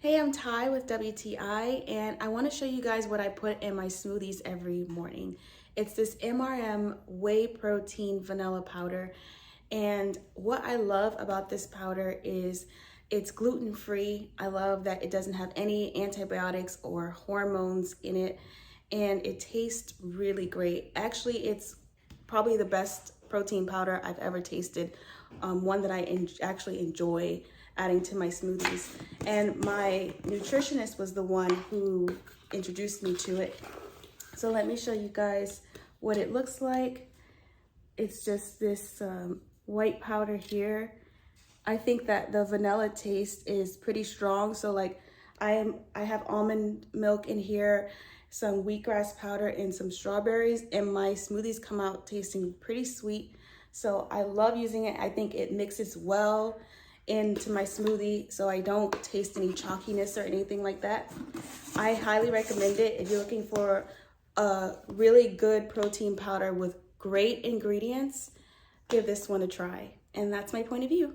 Hey, I'm Ty with WTI, and I want to show you guys what I put in my smoothies every morning. It's this MRM whey protein vanilla powder, and what I love about this powder is it's gluten-free. I love that it doesn't have any antibiotics or hormones in it, and it tastes really great. Actually, it's probably the best protein powder I've ever tasted, one that I actually enjoy adding to my smoothies. And my nutritionist was the one who introduced me to it. So let me show you guys what it looks like. It's just this white powder here. I think that the vanilla taste is pretty strong. So like I have almond milk in here, some wheatgrass powder, and some strawberries, and my smoothies come out tasting pretty sweet. So I love using it. I think it mixes well into my smoothie so I don't taste any chalkiness or anything like that. I highly recommend it if you're looking for a really good protein powder with great ingredients. Give this one a try. And that's my point of view.